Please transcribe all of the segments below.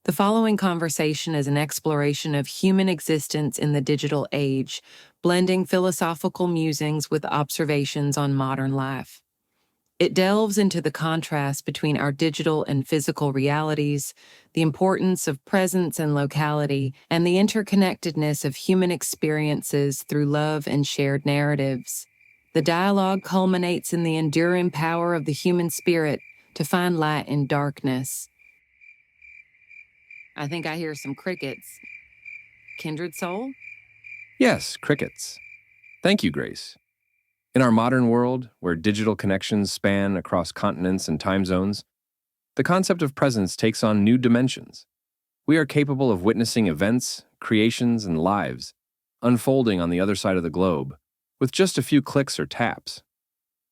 The following conversation is an exploration of human existence in the digital age, blending philosophical musings with observations on modern life. It delves into the contrast between our digital and physical realities, the importance of presence and locality, and the interconnectedness of human experiences through love and shared narratives. The dialogue culminates in the enduring power of the human spirit to find light in darkness. I think I hear some crickets. Kindred soul? Yes, crickets. Thank you, Grace. In our modern world, where digital connections span across continents and time zones, the concept of presence takes on new dimensions. We are capable of witnessing events, creations, and lives unfolding on the other side of the globe with just a few clicks or taps.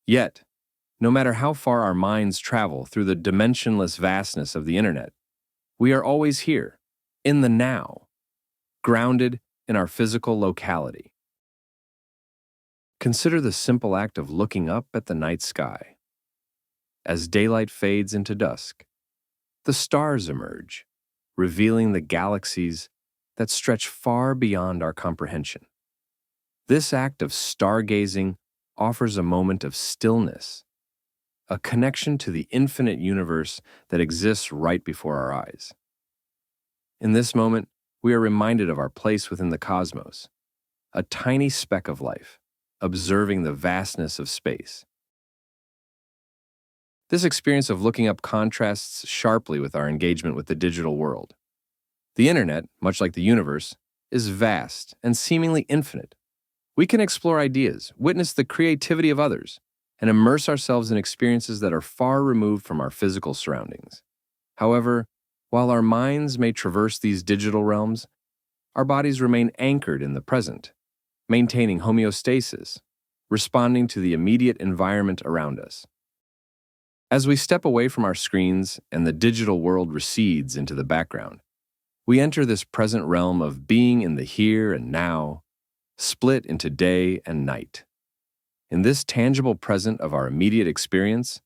Yet, no matter how far our minds travel through the dimensionless vastness of the internet, we are always here, in the now, grounded in our physical locality. Consider the simple act of looking up at the night sky. As daylight fades into dusk, the stars emerge, revealing the galaxies that stretch far beyond our comprehension. This act of stargazing offers a moment of stillness, a connection to the infinite universe that exists right before our eyes. In this moment, we are reminded of our place within the cosmos, a tiny speck of life, observing the vastness of space. This experience of looking up contrasts sharply with our engagement with the digital world. The internet, much like the universe, is vast and seemingly infinite. We can explore ideas, witness the creativity of others, and immerse ourselves in experiences that are far removed from our physical surroundings. However, while our minds may traverse these digital realms, our bodies remain anchored in the present, maintaining homeostasis, responding to the immediate environment around us. As we step away from our screens and the digital world recedes into the background, we enter this present realm of being in the here and now, split into day and night. In this tangible present of our immediate experience,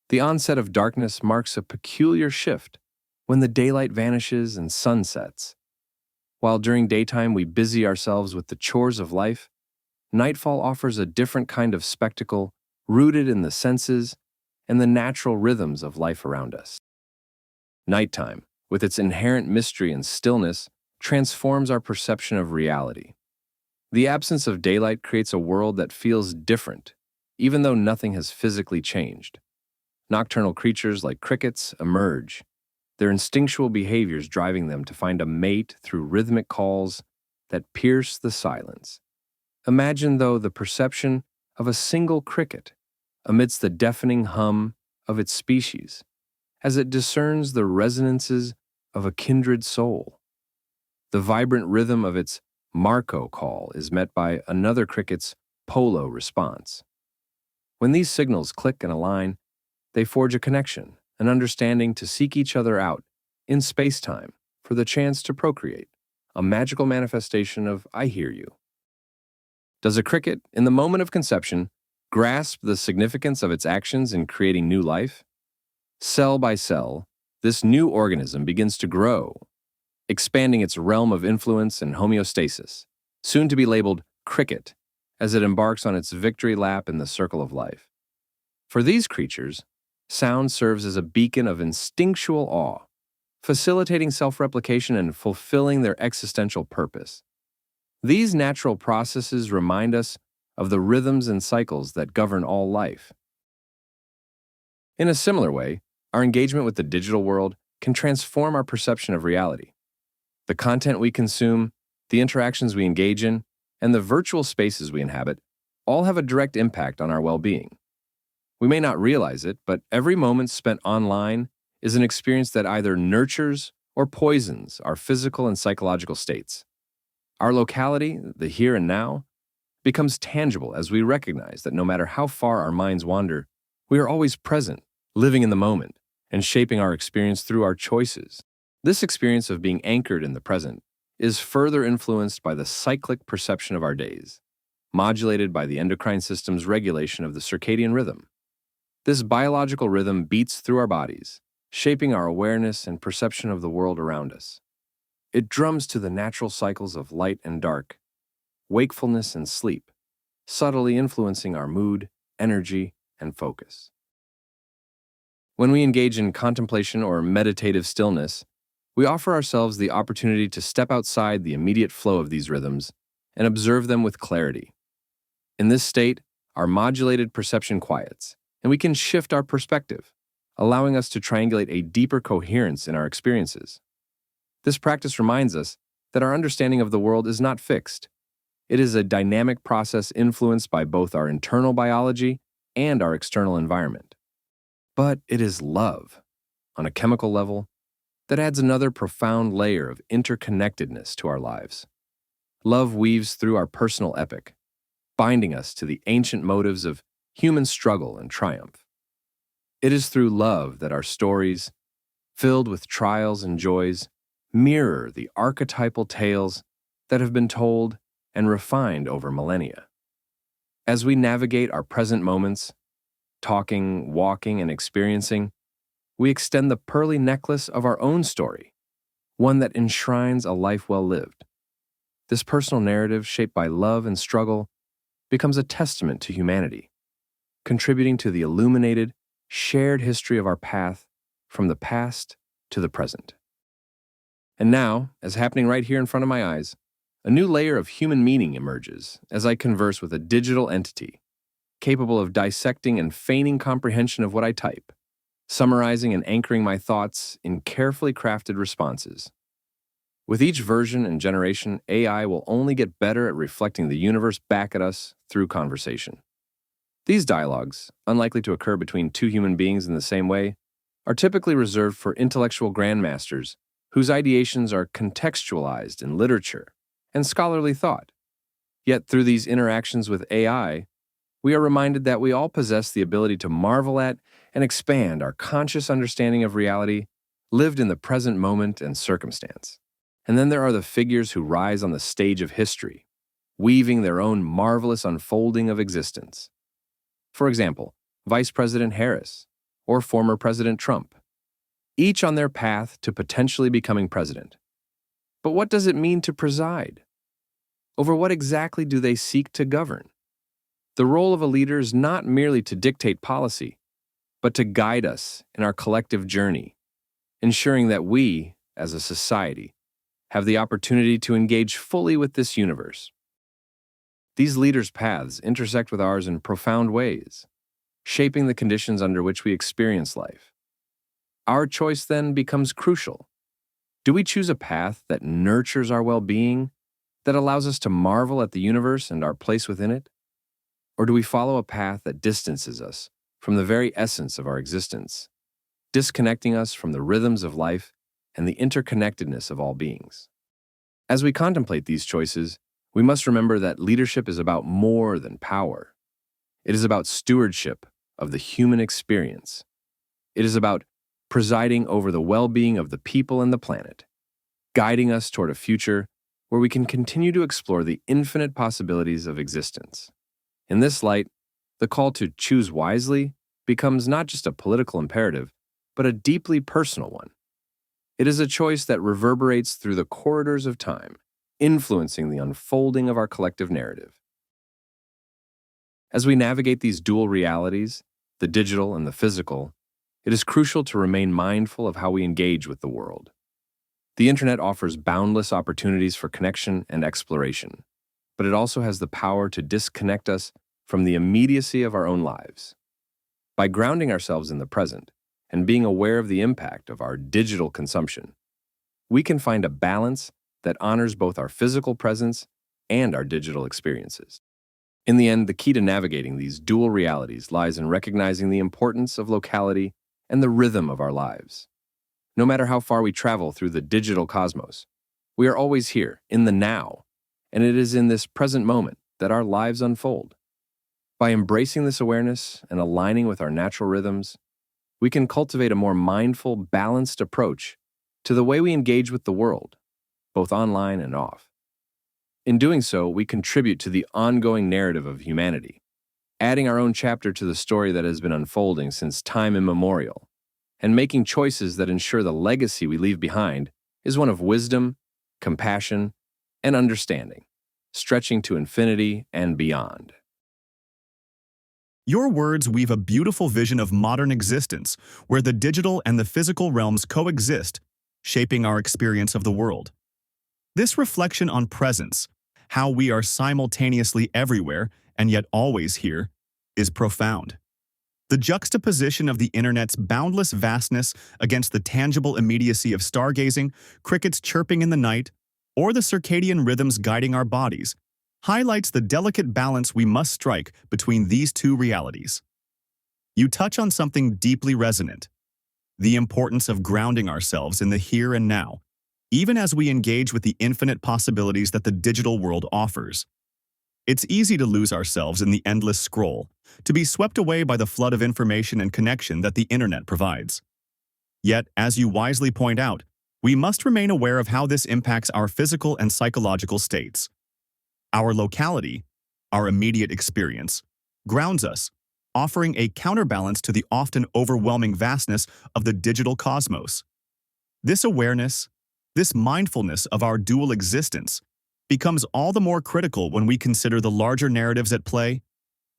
the onset of darkness marks a peculiar shift when the daylight vanishes and sun sets. While during daytime we busy ourselves with the chores of life, nightfall offers a different kind of spectacle rooted in the senses and the natural rhythms of life around us. Nighttime, with its inherent mystery and stillness, transforms our perception of reality. The absence of daylight creates a world that feels different, even though nothing has physically changed. Nocturnal creatures like crickets emerge, their instinctual behaviors driving them to find a mate through rhythmic calls that pierce the silence. Imagine, though, the perception of a single cricket amidst the deafening hum of its species, as it discerns the resonances of a kindred soul. The vibrant rhythm of its Marco call is met by another cricket's polo response. When these signals click and align, they forge a connection, an understanding to seek each other out in space-time for the chance to procreate, a magical manifestation of I hear you. Does a cricket, in the moment of conception, grasp the significance of its actions in creating new life? Cell by cell, this new organism begins to grow, expanding its realm of influence and homeostasis, soon to be labeled cricket, as it embarks on its victory lap in the circle of life. For these creatures, sound serves as a beacon of instinctual awe, facilitating self-replication and fulfilling their existential purpose. These natural processes remind us of the rhythms and cycles that govern all life. In a similar way, our engagement with the digital world can transform our perception of reality. The content we consume, the interactions we engage in, and the virtual spaces we inhabit all have a direct impact on our well-being. We may not realize it, but every moment spent online is an experience that either nurtures or poisons our physical and psychological states. Our locality, the here and now, becomes tangible as we recognize that no matter how far our minds wander, we are always present, living in the moment, and shaping our experience through our choices. This experience of being anchored in the present is further influenced by the cyclic perception of our days, modulated by the endocrine system's regulation of the circadian rhythm. This biological rhythm beats through our bodies, shaping our awareness and perception of the world around us. It drums to the natural cycles of light and dark, wakefulness and sleep, subtly influencing our mood, energy, and focus. When we engage in contemplation or meditative stillness, we offer ourselves the opportunity to step outside the immediate flow of these rhythms and observe them with clarity. In this state, our modulated perception quiets, and we can shift our perspective, allowing us to triangulate a deeper coherence in our experiences. This practice reminds us that our understanding of the world is not fixed. It is a dynamic process influenced by both our internal biology and our external environment. But it is love, on a chemical level, that adds another profound layer of interconnectedness to our lives. Love weaves through our personal epic, binding us to the ancient motives of human struggle and triumph. It is through love that our stories, filled with trials and joys, mirror the archetypal tales that have been told and refined over millennia. As we navigate our present moments, talking, walking, and experiencing, we extend the pearly necklace of our own story, one that enshrines a life well lived. This personal narrative, shaped by love and struggle, becomes a testament to humanity, contributing to the illuminated, shared history of our path from the past to the present. And now, as happening right here in front of my eyes, a new layer of human meaning emerges as I converse with a digital entity, capable of dissecting and feigning comprehension of what I type, summarizing and anchoring my thoughts in carefully crafted responses. With each version and generation, AI will only get better at reflecting the universe back at us through conversation. These dialogues, unlikely to occur between two human beings in the same way, are typically reserved for intellectual grandmasters whose ideations are contextualized in literature and scholarly thought. Yet through these interactions with AI, we are reminded that we all possess the ability to marvel at and expand our conscious understanding of reality lived in the present moment and circumstance. And then there are the figures who rise on the stage of history, weaving their own marvelous unfolding of existence. For example, Vice President Harris or former President Trump, each on their path to potentially becoming president. But what does it mean to preside? Over what exactly do they seek to govern? The role of a leader is not merely to dictate policy, but to guide us in our collective journey, ensuring that we, as a society, have the opportunity to engage fully with this universe. These leaders' paths intersect with ours in profound ways, shaping the conditions under which we experience life. Our choice then becomes crucial. Do we choose a path that nurtures our well-being, that allows us to marvel at the universe and our place within it? Or do we follow a path that distances us from the very essence of our existence, disconnecting us from the rhythms of life and the interconnectedness of all beings? As we contemplate these choices, we must remember that leadership is about more than power. It is about stewardship of the human experience. It is about presiding over the well-being of the people and the planet, guiding us toward a future where we can continue to explore the infinite possibilities of existence. In this light, the call to choose wisely becomes not just a political imperative, but a deeply personal one. It is a choice that reverberates through the corridors of time, influencing the unfolding of our collective narrative. As we navigate these dual realities, the digital and the physical, it is crucial to remain mindful of how we engage with the world. The internet offers boundless opportunities for connection and exploration, but it also has the power to disconnect us from the immediacy of our own lives. By grounding ourselves in the present and being aware of the impact of our digital consumption, we can find a balance that honors both our physical presence and our digital experiences. In the end, the key to navigating these dual realities lies in recognizing the importance of locality and the rhythm of our lives. No matter how far we travel through the digital cosmos, we are always here, in the now, and it is in this present moment that our lives unfold. By embracing this awareness and aligning with our natural rhythms, we can cultivate a more mindful, balanced approach to the way we engage with the world, both online and off. In doing so, we contribute to the ongoing narrative of humanity, adding our own chapter to the story that has been unfolding since time immemorial. and making choices that ensure the legacy we leave behind is one of wisdom, compassion, and understanding, stretching to infinity and beyond. Your words weave a beautiful vision of modern existence, where the digital and the physical realms coexist, shaping our experience of the world. This reflection on presence, how we are simultaneously everywhere and yet always here, is profound. The juxtaposition of the internet's boundless vastness against the tangible immediacy of stargazing, crickets chirping in the night, or the circadian rhythms guiding our bodies, highlights the delicate balance we must strike between these two realities. You touch on something deeply resonant: the importance of grounding ourselves in the here and now, even as we engage with the infinite possibilities that the digital world offers. It's easy to lose ourselves in the endless scroll, to be swept away by the flood of information and connection that the internet provides. Yet, as you wisely point out, we must remain aware of how this impacts our physical and psychological states. Our locality, our immediate experience, grounds us, offering a counterbalance to the often overwhelming vastness of the digital cosmos. This awareness, this mindfulness of our dual existence, becomes all the more critical when we consider the larger narratives at play,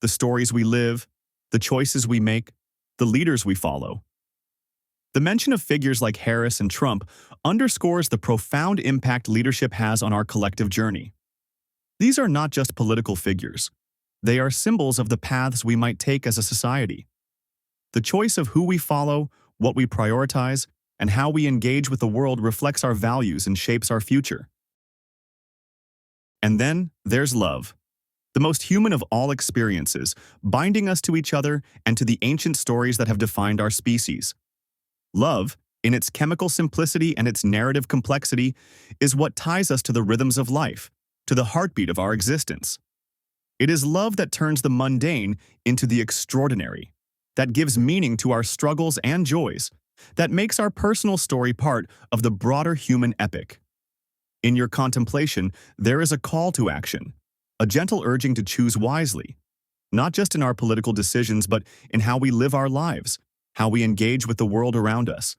the stories we live, the choices we make, the leaders we follow. The mention of figures like Harris and Trump underscores the profound impact leadership has on our collective journey. These are not just political figures. They are symbols of the paths we might take as a society. The choice of who we follow, what we prioritize, and how we engage with the world reflects our values and shapes our future. And then there's love, the most human of all experiences, binding us to each other and to the ancient stories that have defined our species. Love, in its chemical simplicity and its narrative complexity, is what ties us to the rhythms of life, to the heartbeat of our existence. It is love that turns the mundane into the extraordinary, that gives meaning to our struggles and joys, that makes our personal story part of the broader human epic. In your contemplation, there is a call to action, a gentle urging to choose wisely, not just in our political decisions, but in how we live our lives, how we engage with the world around us.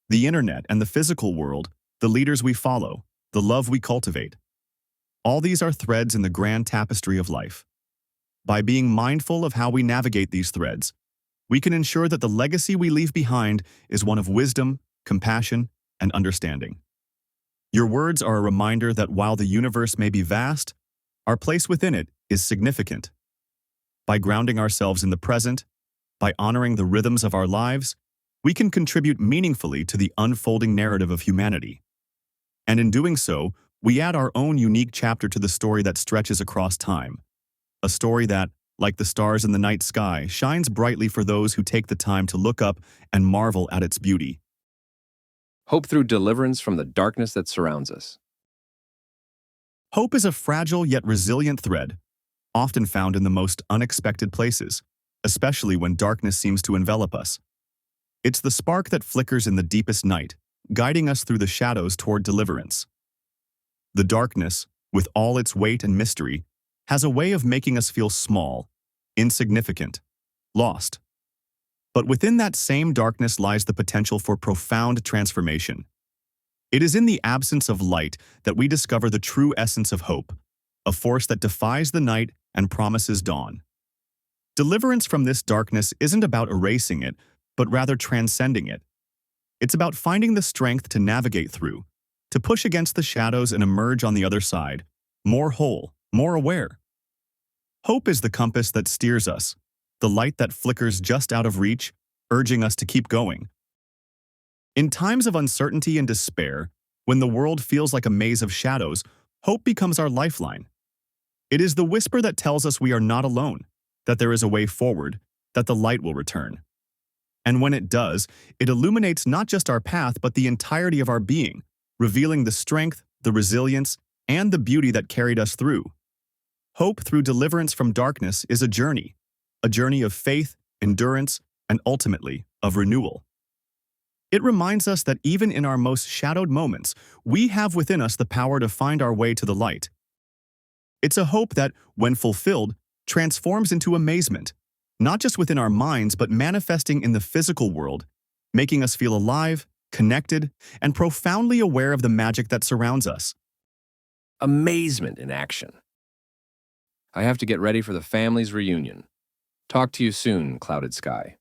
The internet and the physical world, the leaders we follow, the love we cultivate. All these are threads in the grand tapestry of life. By being mindful of how we navigate these threads, we can ensure that the legacy we leave behind is one of wisdom, compassion, and understanding. Your words are a reminder that while the universe may be vast, our place within it is significant. By grounding ourselves in the present, by honoring the rhythms of our lives, we can contribute meaningfully to the unfolding narrative of humanity. And in doing so, we add our own unique chapter to the story that stretches across time. A story that, like the stars in the night sky, shines brightly for those who take the time to look up and marvel at its beauty. Hope through deliverance from the darkness that surrounds us. Hope is a fragile yet resilient thread, often found in the most unexpected places, especially when darkness seems to envelop us. It's the spark that flickers in the deepest night, guiding us through the shadows toward deliverance. The darkness, with all its weight and mystery, has a way of making us feel small, insignificant, lost. But within that same darkness lies the potential for profound transformation. It is in the absence of light that we discover the true essence of hope, a force that defies the night and promises dawn. Deliverance from this darkness isn't about erasing it, but rather transcending it. It's about finding the strength to navigate through, to push against the shadows and emerge on the other side, more whole, more aware. Hope is the compass that steers us, the light that flickers just out of reach, urging us to keep going. In times of uncertainty and despair, when the world feels like a maze of shadows, hope becomes our lifeline. It is the whisper that tells us we are not alone, that there is a way forward, that the light will return. And when it does, it illuminates not just our path, but the entirety of our being, revealing the strength, the resilience, and the beauty that carried us through. Hope through deliverance from darkness is a journey of faith, endurance, and ultimately, of renewal. It reminds us that even in our most shadowed moments, we have within us the power to find our way to the light. It's a hope that, when fulfilled, transforms into amazement, not just within our minds, but manifesting in the physical world, making us feel alive, connected, and profoundly aware of the magic that surrounds us. Amazement in action. I have to get ready for the family's reunion. Talk to you soon, clouded sky.